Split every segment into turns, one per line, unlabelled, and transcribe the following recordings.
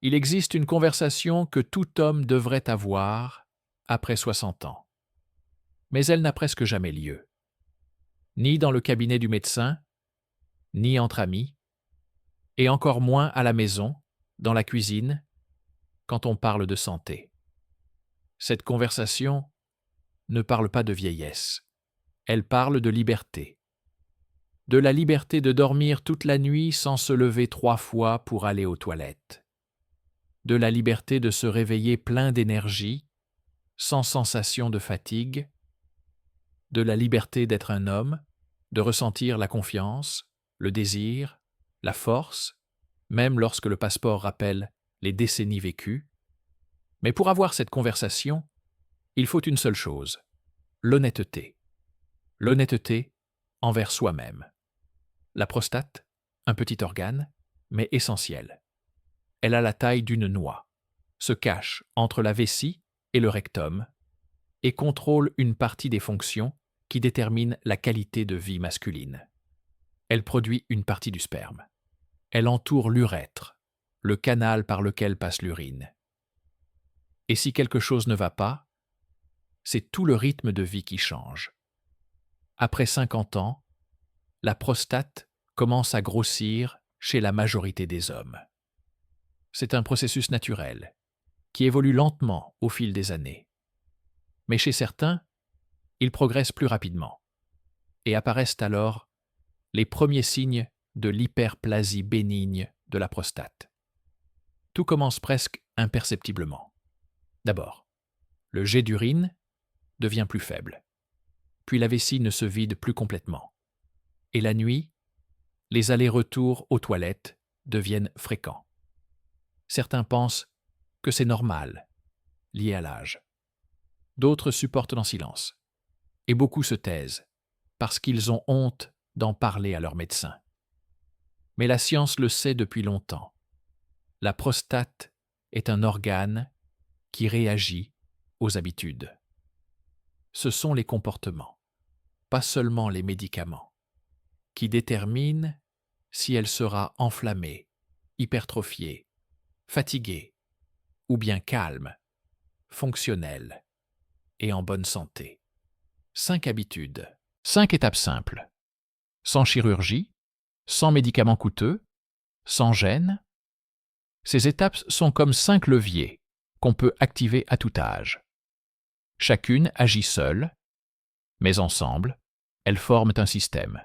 Il existe une conversation que tout homme devrait avoir après 60 ans. Mais elle n'a presque jamais lieu. Ni dans le cabinet du médecin, ni entre amis, et encore moins à la maison, dans la cuisine, quand on parle de santé. Cette conversation ne parle pas de vieillesse. Elle parle de liberté. De la liberté de dormir toute la nuit sans se lever 3 fois pour aller aux toilettes. De la liberté de se réveiller plein d'énergie, sans sensation de fatigue. De la liberté d'être un homme, de ressentir la confiance, le désir, la force, même lorsque le passeport rappelle les décennies vécues. Mais pour avoir cette conversation, il faut une seule chose, l'honnêteté. L'honnêteté envers soi-même. La prostate, un petit organe, mais essentiel. Elle a la taille d'une noix, se cache entre la vessie et le rectum et contrôle une partie des fonctions qui déterminent la qualité de vie masculine. Elle produit une partie du sperme. Elle entoure l'urètre, le canal par lequel passe l'urine. Et si quelque chose ne va pas, c'est tout le rythme de vie qui change. Après 50 ans, la prostate commence à grossir chez la majorité des hommes. C'est un processus naturel qui évolue lentement au fil des années. Mais chez certains, il progresse plus rapidement et apparaissent alors les premiers signes de l'hyperplasie bénigne de la prostate. Tout commence presque imperceptiblement. D'abord, le jet d'urine devient plus faible, puis la vessie ne se vide plus complètement. Et la nuit, les allers-retours aux toilettes deviennent fréquents. Certains pensent que c'est normal, lié à l'âge. D'autres supportent en silence. Et beaucoup se taisent, parce qu'ils ont honte d'en parler à leur médecin. Mais la science le sait depuis longtemps. La prostate est un organe qui réagit aux habitudes. Ce sont les comportements, pas seulement les médicaments, qui déterminent si elle sera enflammée, hypertrophiée, fatiguée, ou bien calme, fonctionnelle et en bonne santé. 5 habitudes, 5 étapes simples, sans chirurgie, sans médicaments coûteux, sans gêne. Ces étapes sont comme 5 leviers qu'on peut activer à tout âge. Chacune agit seule, mais ensemble, elles forment un système.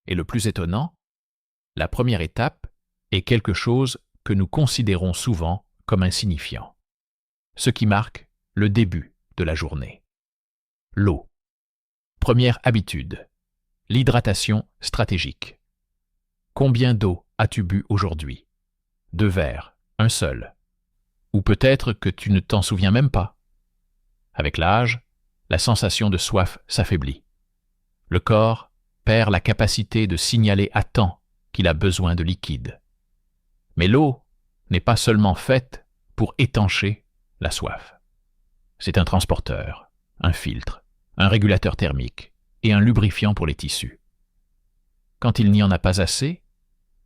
Et le plus étonnant, la première étape est quelque chose que nous considérons souvent comme insignifiant, ce qui marque le début de la journée. L'eau. Première habitude, l'hydratation stratégique. Combien d'eau as-tu bu aujourd'hui? 2 verres, un seul. Ou peut-être que tu ne t'en souviens même pas. Avec l'âge, la sensation de soif s'affaiblit. Le corps perd la capacité de signaler à temps qu'il a besoin de liquide. Mais l'eau n'est pas seulement faite pour étancher la soif. C'est un transporteur, un filtre, un régulateur thermique et un lubrifiant pour les tissus. Quand il n'y en a pas assez,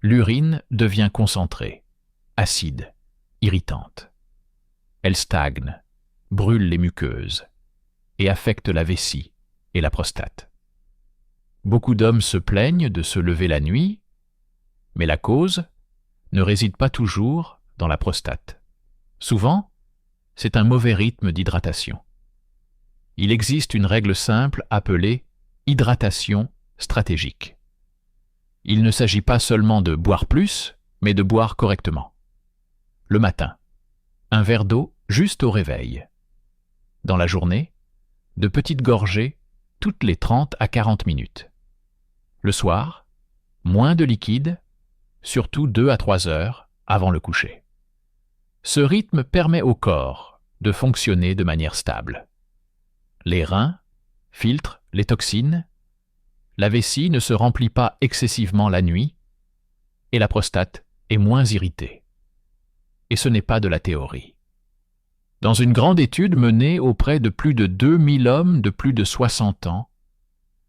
l'urine devient concentrée, acide, irritante. Elle stagne, brûle les muqueuses et affecte la vessie et la prostate. Beaucoup d'hommes se plaignent de se lever la nuit, mais la cause ne réside pas toujours dans la prostate. Souvent, c'est un mauvais rythme d'hydratation. Il existe une règle simple appelée hydratation stratégique. Il ne s'agit pas seulement de boire plus, mais de boire correctement. Le matin, un verre d'eau juste au réveil. Dans la journée, de petites gorgées toutes les 30 à 40 minutes. Le soir, moins de liquide, surtout 2 à 3 heures avant le coucher. Ce rythme permet au corps de fonctionner de manière stable. Les reins filtrent les toxines, la vessie ne se remplit pas excessivement la nuit et la prostate est moins irritée. Et ce n'est pas de la théorie. Dans une grande étude menée auprès de plus de 2000 hommes de plus de 60 ans,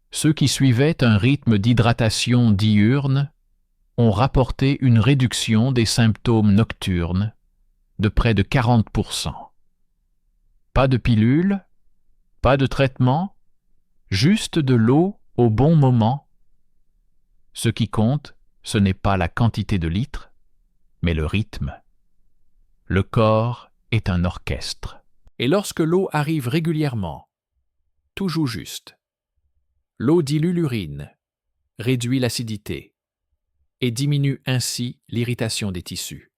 ceux qui suivaient un rythme d'hydratation diurne ont rapporté une réduction des symptômes nocturnes de près de 40%. Pas de pilule, pas de traitement, juste de l'eau au bon moment. Ce qui compte, ce n'est pas la quantité de litres, mais le rythme. Le corps est un orchestre. Et lorsque l'eau arrive régulièrement, tout joue juste. L'eau dilue l'urine, réduit l'acidité et diminue ainsi l'irritation des tissus.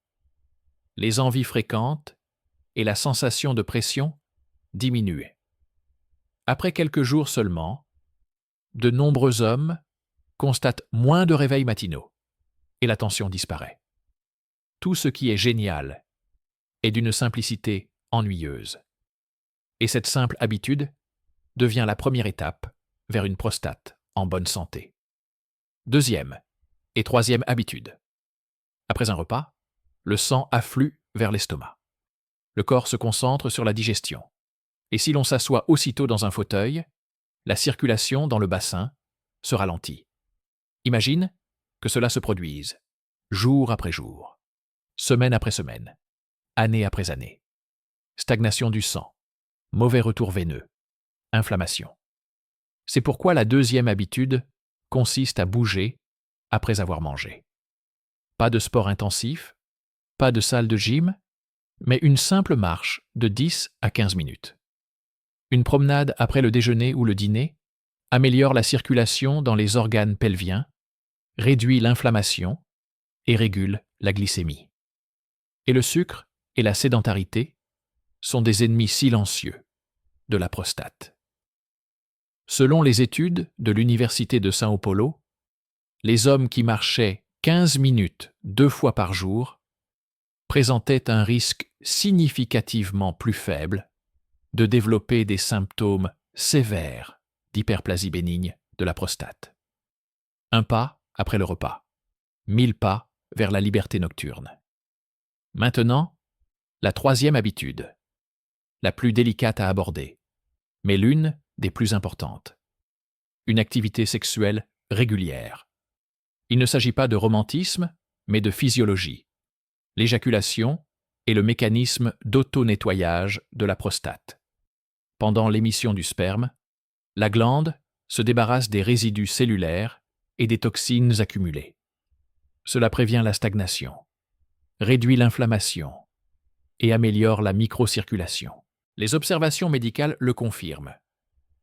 Les envies fréquentes et la sensation de pression diminuent. Après quelques jours seulement, de nombreux hommes constatent moins de réveils matinaux et la tension disparaît. Tout ce qui est génial est d'une simplicité ennuyeuse. Et cette simple habitude devient la première étape vers une prostate en bonne santé. Deuxième et troisième habitude. Après un repas, le sang afflue vers l'estomac. Le corps se concentre sur la digestion. Et si l'on s'assoit aussitôt dans un fauteuil, la circulation dans le bassin se ralentit. Imagine que cela se produise, jour après jour, semaine après semaine, année après année. Stagnation du sang, mauvais retour veineux, inflammation. C'est pourquoi la deuxième habitude consiste à bouger après avoir mangé. Pas de sport intensif, pas de salle de gym, mais une simple marche de 10 à 15 minutes. Une promenade après le déjeuner ou le dîner améliore la circulation dans les organes pelviens, réduit l'inflammation et régule la glycémie. Et le sucre et la sédentarité sont des ennemis silencieux de la prostate. Selon les études de l'Université de São Paulo, les hommes qui marchaient 15 minutes 2 fois par jour présentaient un risque significativement plus faible de développer des symptômes sévères d'hyperplasie bénigne de la prostate. Un pas après le repas, 1000 pas vers la liberté nocturne. Maintenant, la troisième habitude, la plus délicate à aborder, mais l'une des plus importantes. Une activité sexuelle régulière. Il ne s'agit pas de romantisme, mais de physiologie. L'éjaculation est le mécanisme d'auto-nettoyage de la prostate. Pendant l'émission du sperme, la glande se débarrasse des résidus cellulaires et des toxines accumulées. Cela prévient la stagnation, réduit l'inflammation et améliore la microcirculation. Les observations médicales le confirment.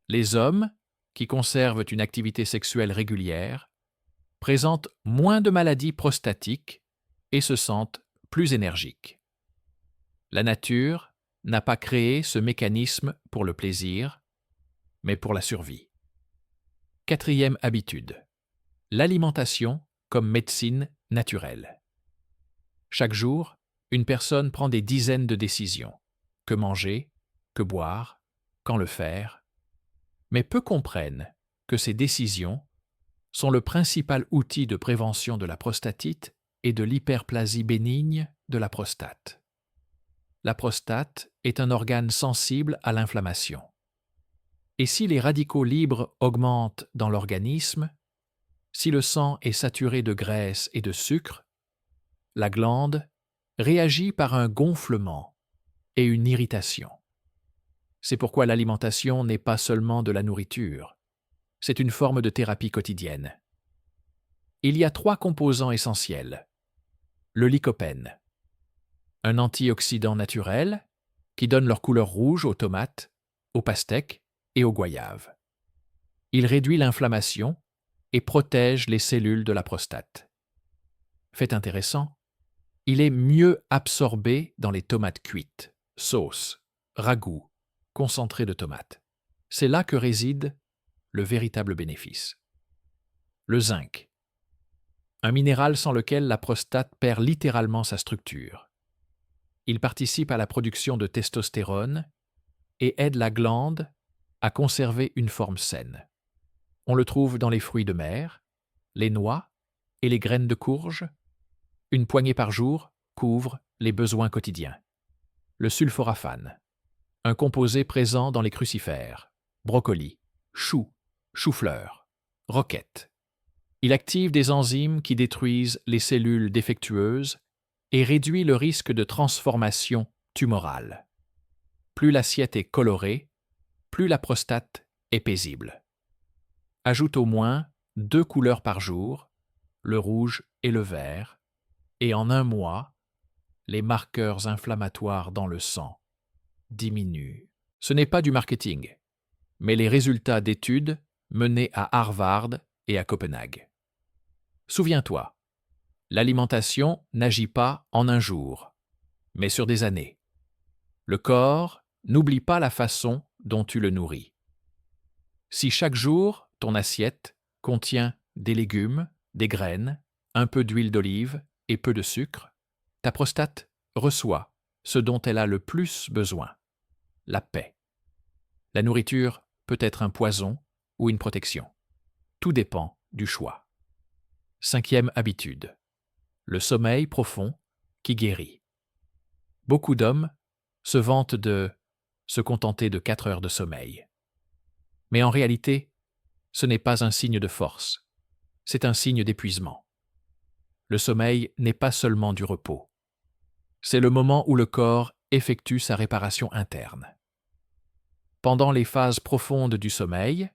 Les hommes qui conservent une activité sexuelle régulière présentent moins de maladies prostatiques et se sentent plus énergiques. La nature n'a pas créé ce mécanisme pour le plaisir, mais pour la survie. Quatrième habitude, l'alimentation comme médecine naturelle. Chaque jour, une personne prend des dizaines de décisions. Que manger, que boire, quand le faire. Mais peu comprennent que ces décisions sont le principal outil de prévention de la prostatite et de l'hyperplasie bénigne de la prostate. La prostate est un organe sensible à l'inflammation. Et si les radicaux libres augmentent dans l'organisme, si le sang est saturé de graisse et de sucre, la glande réagit par un gonflement et une irritation. C'est pourquoi l'alimentation n'est pas seulement de la nourriture, c'est une forme de thérapie quotidienne. Il y a 3 composants essentiels. Le lycopène, un antioxydant naturel qui donne leur couleur rouge aux tomates, aux pastèques et aux goyaves. Il réduit l'inflammation et protège les cellules de la prostate. Fait intéressant, il est mieux absorbé dans les tomates cuites, sauces, ragoûts, concentrés de tomates. C'est là que réside le véritable bénéfice. Le zinc, un minéral sans lequel la prostate perd littéralement sa structure. Il participe à la production de testostérone et aide la glande à conserver une forme saine. On le trouve dans les fruits de mer, les noix et les graines de courge. Une poignée par jour couvre les besoins quotidiens. Le sulforaphane, un composé présent dans les crucifères, brocolis, choux, chou-fleur, roquettes. Il active des enzymes qui détruisent les cellules défectueuses et réduit le risque de transformation tumorale. Plus l'assiette est colorée, plus la prostate est paisible. Ajoute au moins 2 couleurs par jour, le rouge et le vert, et en un mois, les marqueurs inflammatoires dans le sang diminuent. Ce n'est pas du marketing, mais les résultats d'études menées à Harvard et à Copenhague. Souviens-toi, l'alimentation n'agit pas en un jour, mais sur des années. Le corps n'oublie pas la façon dont tu le nourris. Si chaque jour, ton assiette contient des légumes, des graines, un peu d'huile d'olive et peu de sucre, ta prostate reçoit ce dont elle a le plus besoin, la paix. La nourriture peut être un poison ou une protection. Tout dépend du choix. 5e habitude. Le sommeil profond qui guérit. Beaucoup d'hommes se vantent de se contenter de 4 heures de sommeil. Mais en réalité, ce n'est pas un signe de force, c'est un signe d'épuisement. Le sommeil n'est pas seulement du repos. C'est le moment où le corps effectue sa réparation interne. Pendant les phases profondes du sommeil,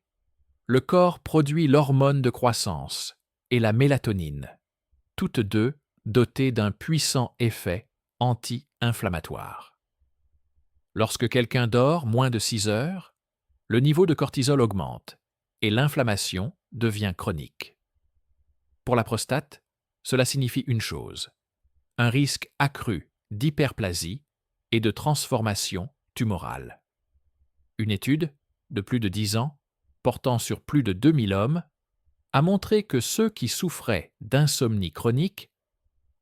le corps produit l'hormone de croissance et la mélatonine, toutes deux dotées d'un puissant effet anti-inflammatoire. Lorsque quelqu'un dort moins de 6 heures, le niveau de cortisol augmente et l'inflammation devient chronique. Pour la prostate, cela signifie une chose, un risque accru d'hyperplasie et de transformation tumorale. Une étude de plus de 10 ans, portant sur plus de 2000 hommes, a montré que ceux qui souffraient d'insomnie chronique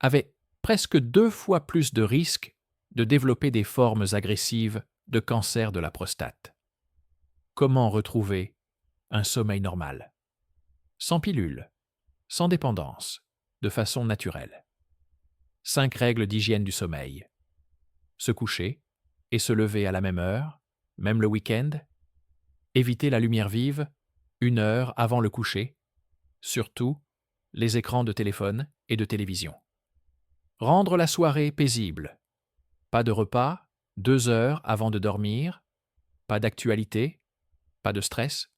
avaient presque 2 fois plus de risques de développer des formes agressives de cancer de la prostate. Comment retrouver un sommeil normal? Sans pilule, sans dépendance, de façon naturelle. 5 règles d'hygiène du sommeil. Se coucher et se lever à la même heure, même le week-end. Éviter la lumière vive 1 heure avant le coucher, surtout les écrans de téléphone et de télévision. Rendre la soirée paisible. Pas de repas, 2 heures avant de dormir, pas d'actualité, pas de stress.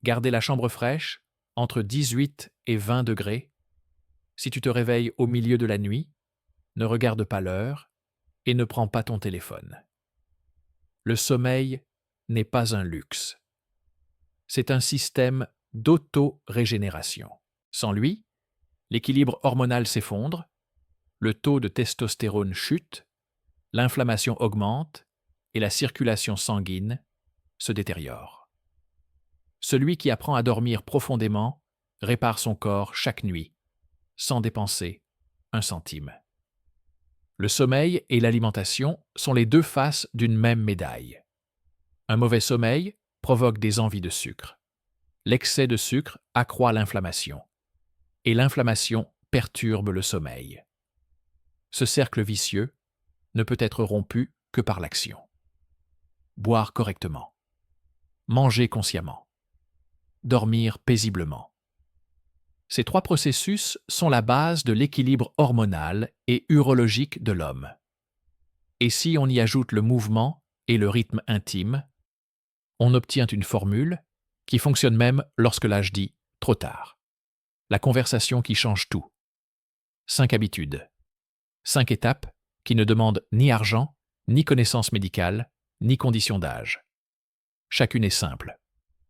Garder la chambre fraîche, entre 18 et 20 degrés. Si tu te réveilles au milieu de la nuit, ne regarde pas l'heure et ne prends pas ton téléphone. Le sommeil n'est pas un luxe. C'est un système d'auto-régénération. Sans lui, l'équilibre hormonal s'effondre, le taux de testostérone chute, l'inflammation augmente et la circulation sanguine se détériore. Celui qui apprend à dormir profondément répare son corps chaque nuit, sans dépenser un centime. Le sommeil et l'alimentation sont les 2 faces d'une même médaille. Un mauvais sommeil provoque des envies de sucre. L'excès de sucre accroît l'inflammation. Et l'inflammation perturbe le sommeil. Ce cercle vicieux ne peut être rompu que par l'action. Boire correctement. Manger consciemment. Dormir paisiblement. Ces 3 processus sont la base de l'équilibre hormonal et urologique de l'homme. Et si on y ajoute le mouvement et le rythme intime, on obtient une formule qui fonctionne même lorsque l'âge dit trop tard. La conversation qui change tout. 5 habitudes. 5 étapes qui ne demandent ni argent, ni connaissance médicale, ni condition d'âge. Chacune est simple.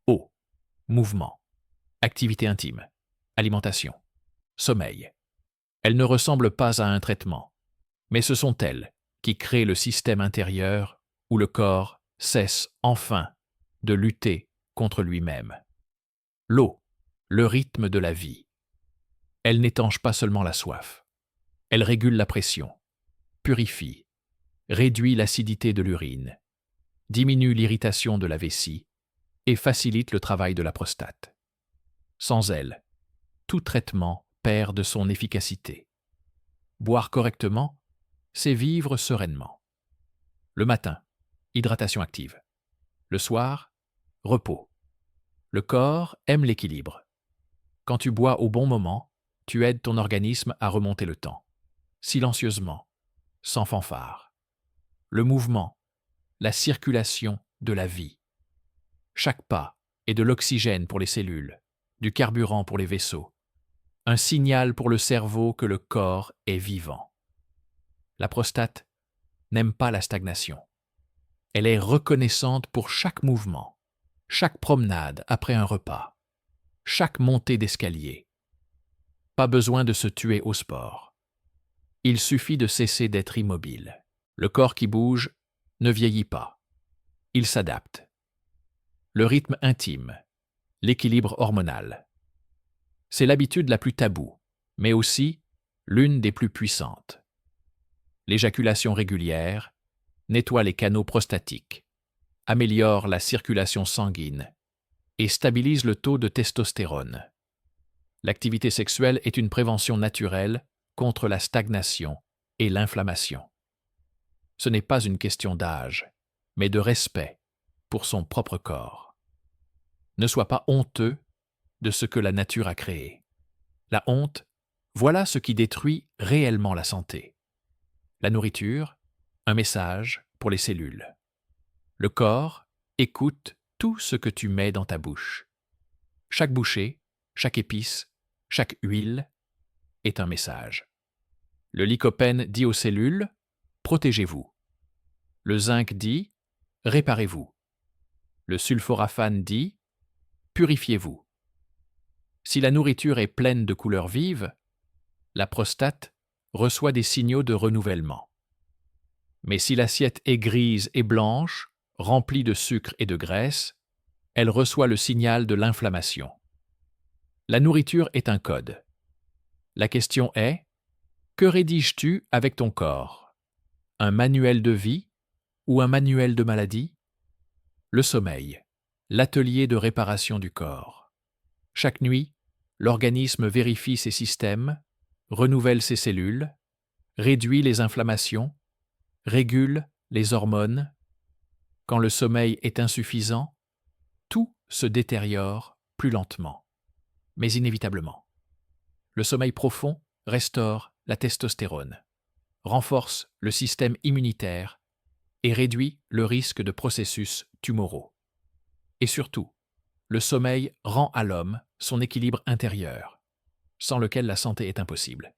Eau, mouvement, activité intime, alimentation, sommeil. Elles ne ressemblent pas à un traitement, mais ce sont elles qui créent le système intérieur où le corps cesse enfin de lutter contre lui-même. L'eau, le rythme de la vie. Elle n'étanche pas seulement la soif. Elle régule la pression, purifie, réduit l'acidité de l'urine, diminue l'irritation de la vessie et facilite le travail de la prostate. Sans elle, tout traitement perd de son efficacité. Boire correctement, c'est vivre sereinement. Le matin, hydratation active. Le soir, repos. Le corps aime l'équilibre. Quand tu bois au bon moment, tu aides ton organisme à remonter le temps. silencieusement, sans fanfare. Le mouvement, la circulation de la vie. Chaque pas est de l'oxygène pour les cellules, du carburant pour les vaisseaux, un signal pour le cerveau que le corps est vivant. La prostate n'aime pas la stagnation. Elle est reconnaissante pour chaque mouvement, chaque promenade après un repas, chaque montée d'escalier. Pas besoin de se tuer au sport. Il suffit de cesser d'être immobile. Le corps qui bouge ne vieillit pas. Il s'adapte. Le rythme intime, l'équilibre hormonal. C'est l'habitude la plus taboue, mais aussi l'une des plus puissantes. L'éjaculation régulière nettoie les canaux prostatiques, améliore la circulation sanguine et stabilise le taux de testostérone. L'activité sexuelle est une prévention naturelle contre la stagnation et l'inflammation. Ce n'est pas une question d'âge, mais de respect pour son propre corps. Ne sois pas honteux de ce que la nature a créé. La honte, voilà ce qui détruit réellement la santé. La nourriture, un message pour les cellules. Le corps écoute tout ce que tu mets dans ta bouche. Chaque bouchée, chaque épice, chaque huile est un message. Le lycopène dit aux cellules « protégez-vous ». Le zinc dit « réparez-vous ». Le sulforaphane dit « purifiez-vous ». Si la nourriture est pleine de couleurs vives, la prostate reçoit des signaux de renouvellement. Mais si l'assiette est grise et blanche, remplie de sucre et de graisse, elle reçoit le signal de l'inflammation. La nourriture est un code. La question est, que rédiges-tu avec ton corps? Un manuel de vie ou un manuel de maladie? Le sommeil, l'atelier de réparation du corps. Chaque nuit, l'organisme vérifie ses systèmes, renouvelle ses cellules, réduit les inflammations, régule les hormones. Quand le sommeil est insuffisant, tout se détériore plus lentement, mais inévitablement. Le sommeil profond restaure la testostérone, renforce le système immunitaire et réduit le risque de processus tumoraux. Et surtout, le sommeil rend à l'homme son équilibre intérieur, sans lequel la santé est impossible.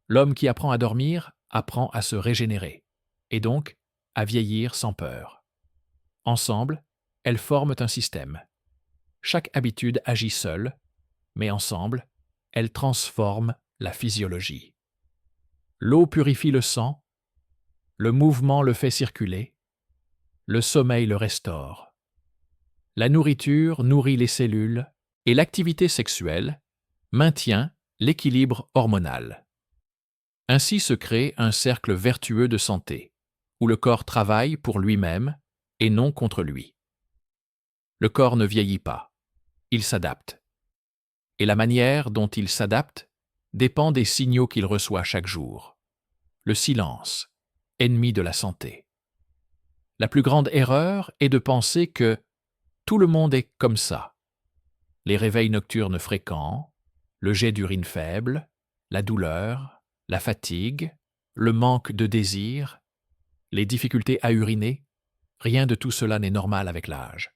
L'homme qui apprend à dormir apprend à se régénérer, et donc à vieillir sans peur. Ensemble, elles forment un système. Chaque habitude agit seule, mais ensemble, elles transforment la physiologie. L'eau purifie le sang, le mouvement le fait circuler, le sommeil le restaure. La nourriture nourrit les cellules et l'activité sexuelle maintient l'équilibre hormonal. Ainsi se crée un cercle vertueux de santé, où le corps travaille pour lui-même et non contre lui. Le corps ne vieillit pas, il s'adapte. Et la manière dont il s'adapte dépend des signaux qu'il reçoit chaque jour. Le silence, ennemi de la santé. La plus grande erreur est de penser que tout le monde est comme ça. Les réveils nocturnes fréquents, le jet d'urine faible, la douleur, la fatigue, le manque de désir, les difficultés à uriner, rien de tout cela n'est normal avec l'âge.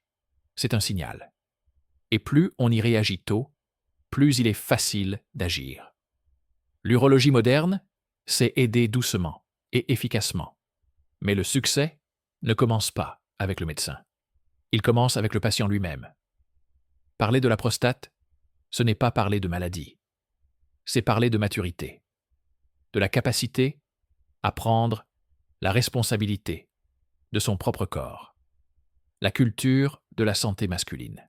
C'est un signal. Et plus on y réagit tôt, plus il est facile d'agir. L'urologie moderne, c'est aider doucement et efficacement. Mais le succès ne commence pas avec le médecin. Il commence avec le patient lui-même. Parler de la prostate, ce n'est pas parler de maladie. C'est parler de maturité, de la capacité à prendre la responsabilité de son propre corps, la culture de la santé masculine.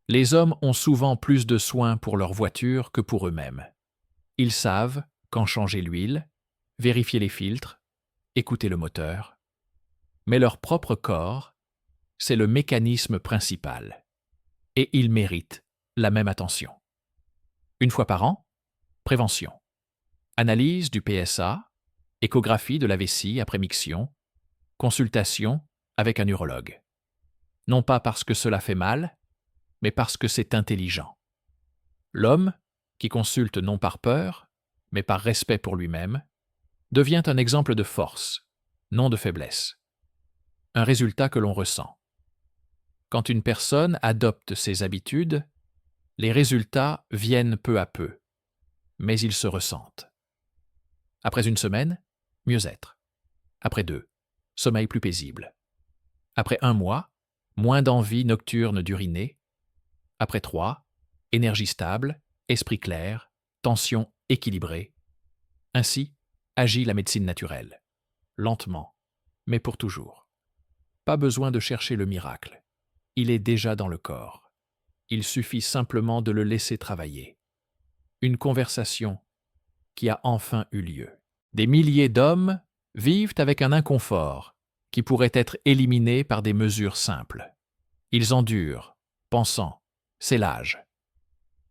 Les hommes ont souvent plus de soins pour leur voiture que pour eux-mêmes. Ils savent quand changer l'huile, vérifier les filtres, écouter le moteur. Mais leur propre corps, c'est le mécanisme principal. Et ils méritent la même attention. Une fois par an, prévention. Analyse du PSA, échographie de la vessie après miction, consultation avec un urologue. Non pas parce que cela fait mal, mais parce que c'est intelligent. L'homme, qui consulte non par peur, mais par respect pour lui-même, devient un exemple de force, non de faiblesse. Un résultat que l'on ressent. Quand une personne adopte ces habitudes, les résultats viennent peu à peu, mais ils se ressentent. Après une semaine, mieux-être. Après 2, sommeil plus paisible. Après 1 mois, moins d'envie nocturne d'uriner. Après 3, énergie stable, esprit clair, tension équilibrée. Ainsi agit la médecine naturelle. Lentement, mais pour toujours. Pas besoin de chercher le miracle. Il est déjà dans le corps. Il suffit simplement de le laisser travailler. Une conversation qui a enfin eu lieu. Des milliers d'hommes vivent avec un inconfort qui pourrait être éliminé par des mesures simples. Ils endurent, pensant, c'est l'âge.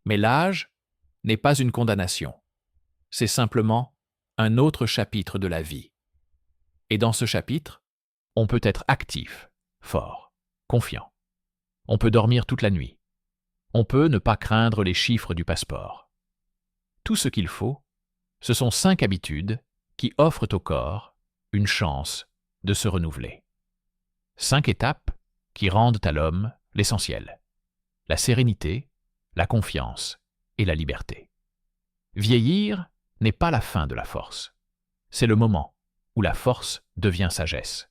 Mais l'âge n'est pas une condamnation. C'est simplement un autre chapitre de la vie. Et dans ce chapitre, on peut être actif, fort, confiant. On peut dormir toute la nuit. On peut ne pas craindre les chiffres du passeport. Tout ce qu'il faut, ce sont 5 habitudes qui offrent au corps une chance de se renouveler. 5 étapes qui rendent à l'homme l'essentiel: la sérénité, la confiance et la liberté. Vieillir n'est pas la fin de la force. C'est le moment où la force devient sagesse,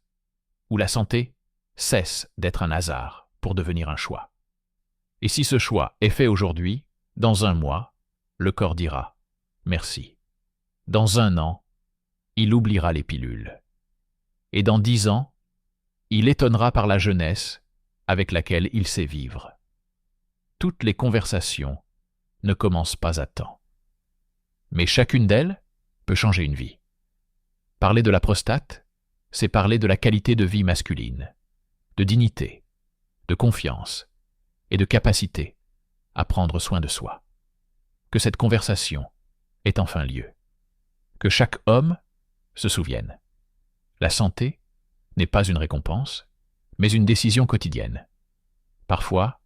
où la santé cesse d'être un hasard pour devenir un choix. Et si ce choix est fait aujourd'hui, dans 1 mois, le corps dira « merci ». Dans 1 an, il oubliera les pilules. Et dans 10 ans, il étonnera par la jeunesse avec laquelle il sait vivre. Toutes les conversations ne commencent pas à temps. Mais chacune d'elles peut changer une vie. Parler de la prostate, c'est parler de la qualité de vie masculine, de dignité, de confiance et de capacité à prendre soin de soi. Que cette conversation ait enfin lieu. Que chaque homme se souvienne. La santé n'est pas une récompense, mais une décision quotidienne. Parfois,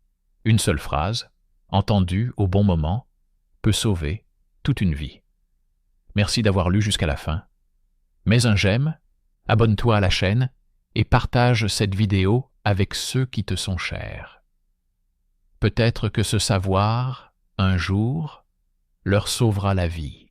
une seule phrase, entendue au bon moment, peut sauver toute une vie. Merci d'avoir lu jusqu'à la fin. Mets un j'aime, abonne-toi à la chaîne et partage cette vidéo avec ceux qui te sont chers. Peut-être que ce savoir, un jour, leur sauvera la vie.